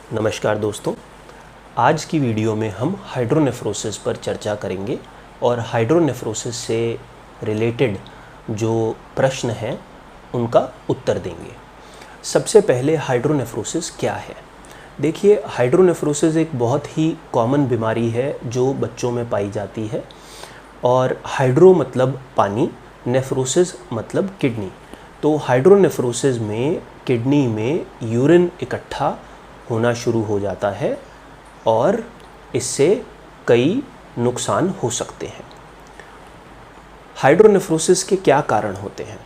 नमस्कार दोस्तों, आज की वीडियो में हम हाइड्रोनेफ्रोसिस पर चर्चा करेंगे और हाइड्रोनेफ्रोसिस से रिलेटेड जो प्रश्न हैं उनका उत्तर देंगे। सबसे पहले हाइड्रोनेफ्रोसिस क्या है? देखिए, हाइड्रोनेफ्रोसिस एक बहुत ही कॉमन बीमारी है जो बच्चों में पाई जाती है। और हाइड्रो मतलब पानी, नेफ्रोसिस मतलब किडनी। तो हाइड्रोनेफ्रोसिस में किडनी में यूरिन इकट्ठा होना शुरू हो जाता है और इससे कई नुकसान हो सकते हैं। हाइड्रोनेफ्रोसिस के क्या कारण होते हैं?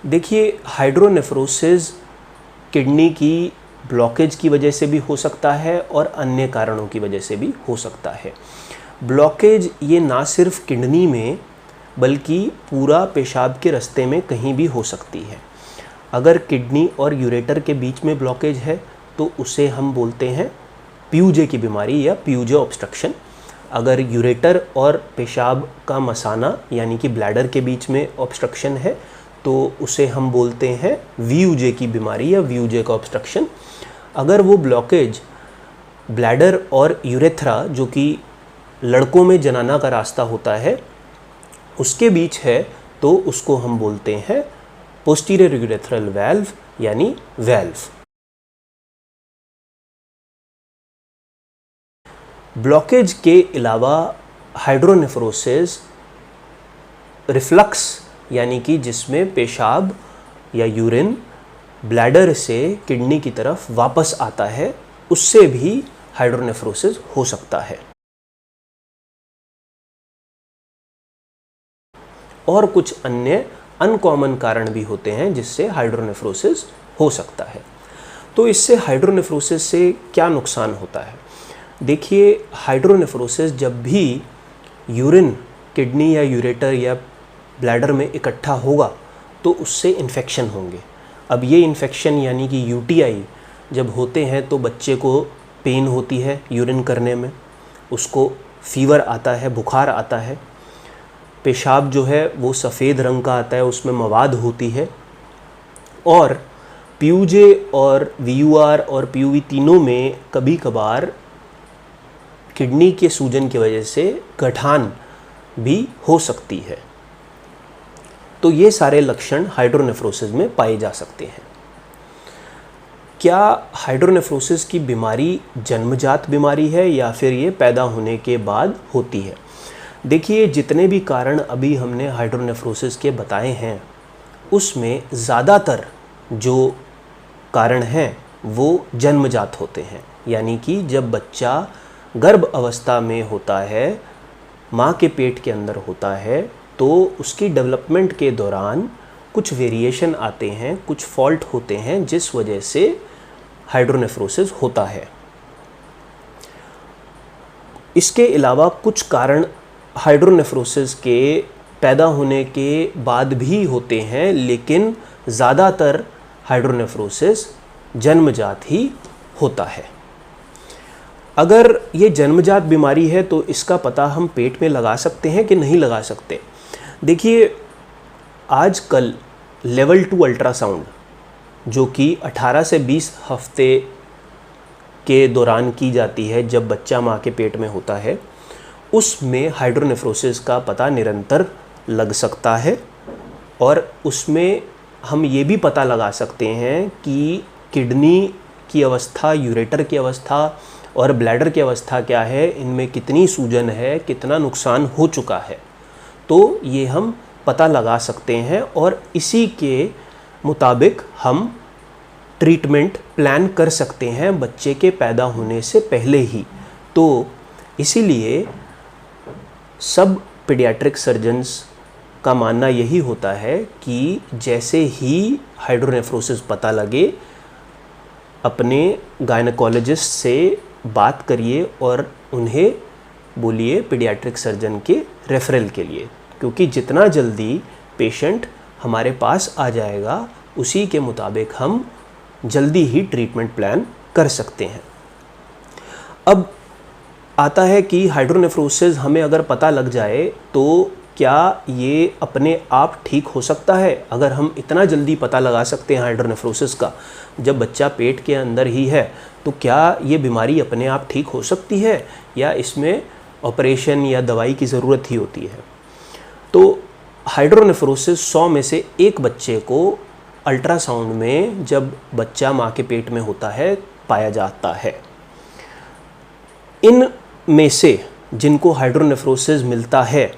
देखिए, हाइड्रोनेफ्रोसिस किडनी की ब्लॉकेज की वजह से भी हो सकता है और अन्य कारणों की वजह से भी हो सकता है। ब्लॉकेज ये ना सिर्फ किडनी में बल्कि पूरा पेशाब के रास्ते में कहीं भी हो सकती है। अगर किडनी और यूरेटर के बीच में ब्लॉकेज है तो उसे हम बोलते हैं पीयूजे की बीमारी या पीयूजे ऑब्स्ट्रक्शन। अगर यूरेटर और पेशाब का मसाना यानी कि ब्लैडर के बीच में ऑब्स्ट्रक्शन है तो उसे हम बोलते हैं वीयूजे की बीमारी या वीयूजे का ऑब्स्ट्रक्शन। अगर वो ब्लॉकेज ब्लैडर और यूरेथ्रा, जो कि लड़कों में जनाना का रास्ता होता है, उसके बीच है तो उसको हम बोलते हैं पोस्टीरियर यूरेथ्रल वाल्व यानी वाल्व। ब्लॉकेज के अलावा हाइड्रोनेफ्रोसिस रिफ्लक्स यानी कि जिसमें पेशाब या यूरिन ब्लैडर से किडनी की तरफ वापस आता है, उससे भी हाइड्रोनेफ्रोसिस हो सकता है। और कुछ अन्य अनकॉमन कारण भी होते हैं जिससे हाइड्रोनेफ्रोसिस हो सकता है। तो इससे हाइड्रोनेफ्रोसिस से क्या नुकसान होता है? देखिए, हाइड्रोनेफ्रोसिस जब भी यूरिन किडनी या यूरेटर या ब्लैडर में इकट्ठा होगा तो उससे इन्फेक्शन होंगे। अब ये इन्फेक्शन यानी कि यूटीआई जब होते हैं तो बच्चे को पेन होती है यूरिन करने में, उसको फीवर आता है, बुखार आता है, पेशाब जो है वो सफ़ेद रंग का आता है, उसमें मवाद होती है। और पीयूजे और वीयूआर और पीयूवी तीनों में कभी कभार किडनी के सूजन की वजह से गठान भी हो सकती है। तो ये सारे लक्षण हाइड्रोनेफ्रोसिस में पाए जा सकते हैं। क्या हाइड्रोनेफ्रोसिस की बीमारी जन्मजात बीमारी है या फिर ये पैदा होने के बाद होती है? देखिए, जितने भी कारण अभी हमने हाइड्रोनेफ्रोसिस के बताए हैं उसमें ज़्यादातर जो कारण हैं वो जन्मजात होते हैं। यानी कि जब बच्चा गर्भ अवस्था में होता है, माँ के पेट के अंदर होता है, तो उसकी डेवलपमेंट के दौरान कुछ वेरिएशन आते हैं, कुछ फॉल्ट होते हैं जिस वजह से हाइड्रोनेफ्रोसिस होता है। इसके अलावा कुछ कारण हाइड्रोनेफ्रोसिस के पैदा होने के बाद भी होते हैं, लेकिन ज़्यादातर हाइड्रोनेफ्रोसिस जन्मजात ही होता है। अगर ये जन्मजात बीमारी है तो इसका पता हम पेट में लगा सकते हैं कि नहीं लगा सकते? देखिए, आजकल लेवल 2 अल्ट्रासाउंड जो कि 18 से 20 हफ्ते के दौरान की जाती है जब बच्चा माँ के पेट में होता है, उसमें हाइड्रोनेफ्रोसिस का पता निरंतर लग सकता है। और उसमें हम ये भी पता लगा सकते हैं कि किडनी की अवस्था, यूरेटर की अवस्था और ब्लैडर की अवस्था क्या है, इनमें कितनी सूजन है, कितना नुकसान हो चुका है। तो ये हम पता लगा सकते हैं और इसी के मुताबिक हम ट्रीटमेंट प्लान कर सकते हैं बच्चे के पैदा होने से पहले ही। तो इसीलिए सब पीडियाट्रिक सर्जन्स का मानना यही होता है कि जैसे ही हाइड्रोनेफ्रोसिस पता लगे, अपने गायनेकोलॉजिस्ट से बात करिए और उन्हें बोलिए पीडियाट्रिक सर्जन के रेफरल के लिए, क्योंकि जितना जल्दी पेशेंट हमारे पास आ जाएगा उसी के मुताबिक हम जल्दी ही ट्रीटमेंट प्लान कर सकते हैं। अब आता है कि हाइड्रोनेफ्रोसिस हमें अगर पता लग जाए तो क्या ये अपने आप ठीक हो सकता है? अगर हम इतना जल्दी पता लगा सकते हैं हाइड्रोनेफ्रोसिस का जब बच्चा पेट के अंदर ही है, तो क्या ये बीमारी अपने आप ठीक हो सकती है या इसमें ऑपरेशन या दवाई की ज़रूरत ही होती है? तो हाइड्रोनेफ्रोसिस 100 में से एक बच्चे को अल्ट्रासाउंड में जब बच्चा माँ के पेट में होता है पाया जाता है। इन में से जिनको हाइड्रोनेफ्रोसिस मिलता है,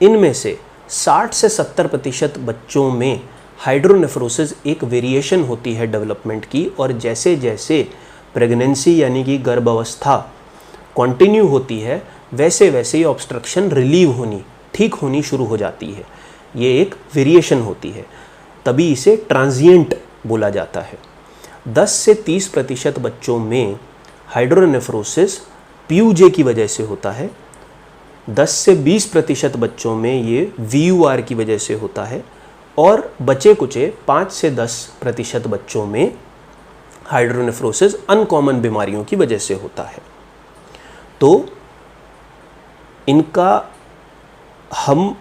इनमें से 60 से 70% बच्चों में हाइड्रोनेफ्रोसिस एक वेरिएशन होती है डेवलपमेंट की, और जैसे जैसे प्रेगनेंसी यानी कि गर्भावस्था कंटिन्यू होती है वैसे वैसे ये ऑब्स्ट्रक्शन रिलीव होनी, ठीक होनी शुरू हो जाती है। ये एक वेरिएशन होती है, तभी इसे ट्रांजिएंट बोला जाता है। 10 से 30% बच्चों में हाइड्रोनेफ्रोसिस पीयूजे की वजह से होता है। 10 से 20% बच्चों में ये VUR की वजह से होता है, और बचे कुचे 5 से 10% बच्चों में हाइड्रोनेफ्रोसिस अनकॉमन बीमारियों की वजह से होता है। तो इनका हम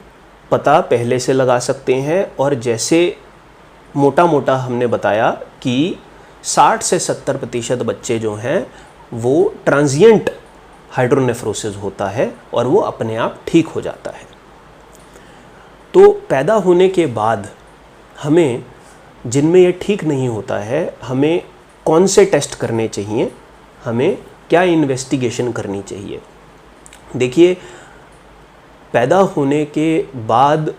पता पहले से लगा सकते हैं, और जैसे मोटा मोटा हमने बताया कि 60 से 70% बच्चे जो हैं वो ट्रांजिएंट हाइड्रोनेफ्रोसिस होता है और वो अपने आप ठीक हो जाता है। तो पैदा होने के बाद हमें, जिनमें ये ठीक नहीं होता है, हमें कौन से टेस्ट करने चाहिए, हमें क्या इन्वेस्टिगेशन करनी चाहिए? देखिए, पैदा होने के बाद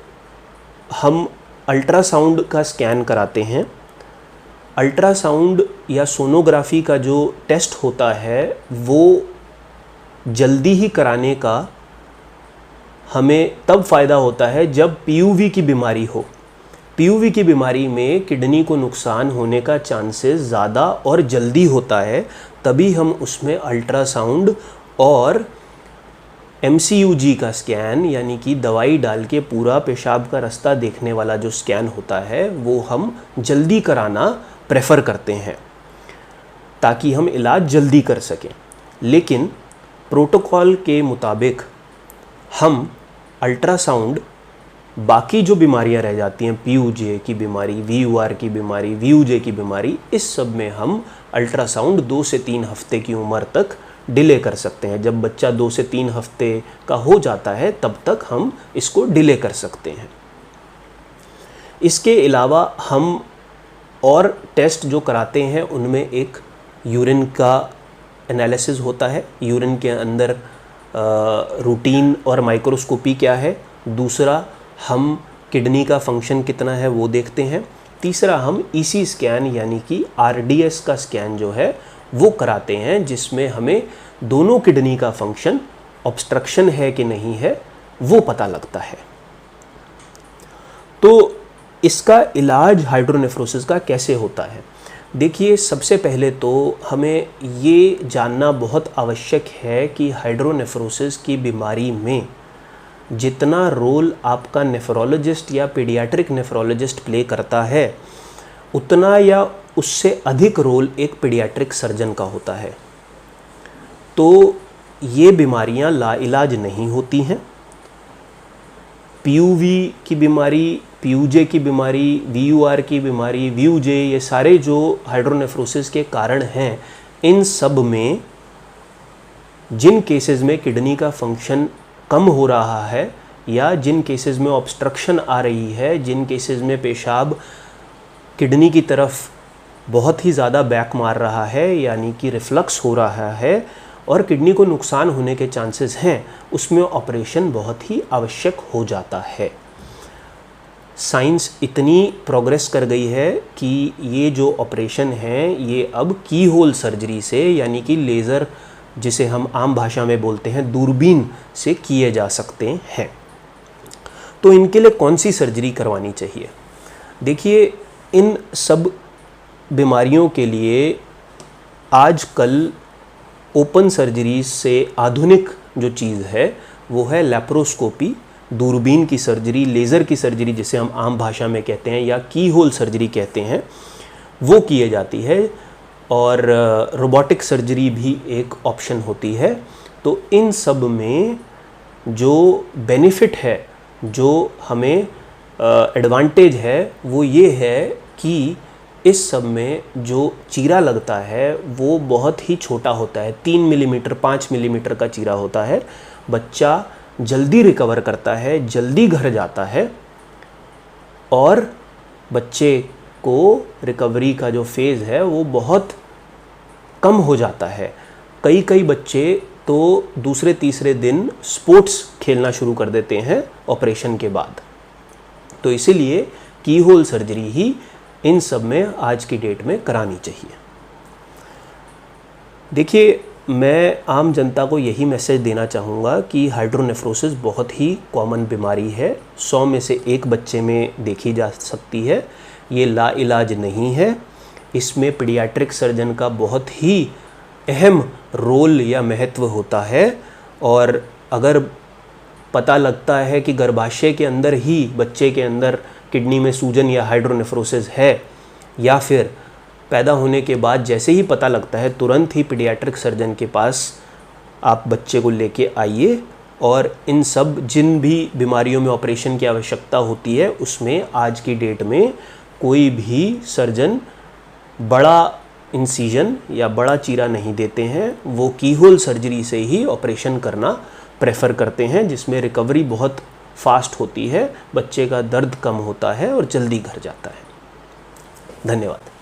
हम अल्ट्रासाउंड का स्कैन कराते हैं। अल्ट्रासाउंड या सोनोग्राफी का जो टेस्ट होता है वो जल्दी ही कराने का हमें तब फ़ायदा होता है जब PUV की बीमारी हो। PUV की बीमारी में किडनी को नुकसान होने का चांसेस ज़्यादा और जल्दी होता है, तभी हम उसमें अल्ट्रासाउंड और MCUG का स्कैन यानी कि दवाई डाल के पूरा पेशाब का रास्ता देखने वाला जो स्कैन होता है वो हम जल्दी कराना प्रेफर करते हैं ताकि हम इलाज जल्दी कर सकें। लेकिन प्रोटोकॉल के मुताबिक हम अल्ट्रासाउंड बाकी जो बीमारियां रह जाती हैं, PUJ की बीमारी, VUR की बीमारी, VUJ की बीमारी, इस सब में हम अल्ट्रासाउंड 2 से 3 हफ्ते की उम्र तक डिले कर सकते हैं। जब बच्चा 2 से 3 हफ्ते का हो जाता है तब तक हम इसको डिले कर सकते हैं। इसके अलावा हम और टेस्ट जो कराते हैं उनमें एक यूरिन का एनालिसिस होता है। यूरिन के अंदर रूटीन और माइक्रोस्कोपी क्या है। दूसरा, हम किडनी का फंक्शन कितना है वो देखते हैं। तीसरा, हम EC स्कैन यानी कि RDS का स्कैन जो है वो कराते हैं, जिसमें हमें दोनों किडनी का फंक्शन, ऑब्स्ट्रक्शन है कि नहीं है, वो पता लगता है। तो इसका इलाज हाइड्रोनेफ्रोसिस का कैसे होता है? देखिए, सबसे पहले तो हमें ये जानना बहुत आवश्यक है कि हाइड्रोनेफ्रोसिस की बीमारी में जितना रोल आपका नेफ्रोलॉजिस्ट या पीडियाट्रिक नेफ्रोलॉजिस्ट प्ले करता है, उतना या उससे अधिक रोल एक पीडियाट्रिक सर्जन का होता है। तो ये बीमारियां लाइलाज नहीं होती हैं। PUV की बीमारी, PUJ की बीमारी, VUR की बीमारी, VUJ, ये सारे जो हाइड्रोनेफ्रोसिस के कारण हैं, इन सब में जिन केसेस में किडनी का फंक्शन कम हो रहा है या जिन केसेस में ऑब्स्ट्रक्शन आ रही है, जिन केसेस में पेशाब किडनी की तरफ बहुत ही ज़्यादा बैक मार रहा है यानी कि रिफ्लक्स हो रहा है और किडनी को नुकसान होने के चांसेस हैं, उसमें ऑपरेशन बहुत ही आवश्यक हो जाता है। साइंस इतनी प्रोग्रेस कर गई है कि ये जो ऑपरेशन हैं ये अब की होल सर्जरी से यानी कि लेज़र, जिसे हम आम भाषा में बोलते हैं दूरबीन से किए जा सकते हैं। तो इनके लिए कौन सी सर्जरी करवानी चाहिए? देखिए, इन सब बीमारियों के लिए आजकल ओपन सर्जरी से आधुनिक जो चीज़ है वो है लैप्रोस्कोपी, दूरबीन की सर्जरी, लेज़र की सर्जरी जिसे हम आम भाषा में कहते हैं या की होल सर्जरी कहते हैं, वो किए जाती है। और रोबोटिक सर्जरी भी एक ऑप्शन होती है। तो इन सब में जो बेनिफिट है जो हमें एडवांटेज है वो ये है कि इस सब में जो चीरा लगता है वो बहुत ही छोटा होता है, 3 मिलीमीटर 5 मिलीमीटर का चीरा होता है। बच्चा जल्दी रिकवर करता है, जल्दी घर जाता है और बच्चे को रिकवरी का जो फेज़ है वो बहुत कम हो जाता है। कई बच्चे तो दूसरे तीसरे दिन स्पोर्ट्स खेलना शुरू कर देते हैं ऑपरेशन के बाद। तो इसीलिए की होल सर्जरी ही इन सब में आज की डेट में करानी चाहिए। देखिए, मैं आम जनता को यही मैसेज देना चाहूँगा कि हाइड्रोनेफ्रोसिस बहुत ही कॉमन बीमारी है, 100 में से 1 बच्चे में देखी जा सकती है। ये लाइलाज नहीं है। इसमें पीडियाट्रिक सर्जन का बहुत ही अहम रोल या महत्व होता है। और अगर पता लगता है कि गर्भाशय के अंदर ही बच्चे के अंदर किडनी में सूजन या हाइड्रोनेफ्रोसिस है, या फिर पैदा होने के बाद जैसे ही पता लगता है तुरंत ही पीडियाट्रिक सर्जन के पास आप बच्चे को लेके आइए। और इन सब जिन भी बीमारियों में ऑपरेशन की आवश्यकता होती है उसमें आज की डेट में कोई भी सर्जन बड़ा इंसिजन या बड़ा चीरा नहीं देते हैं। वो कीहोल सर्जरी से ही ऑपरेशन करना प्रेफर करते हैं, जिसमें रिकवरी बहुत फास्ट होती है, बच्चे का दर्द कम होता है और जल्दी घर जाता है। धन्यवाद।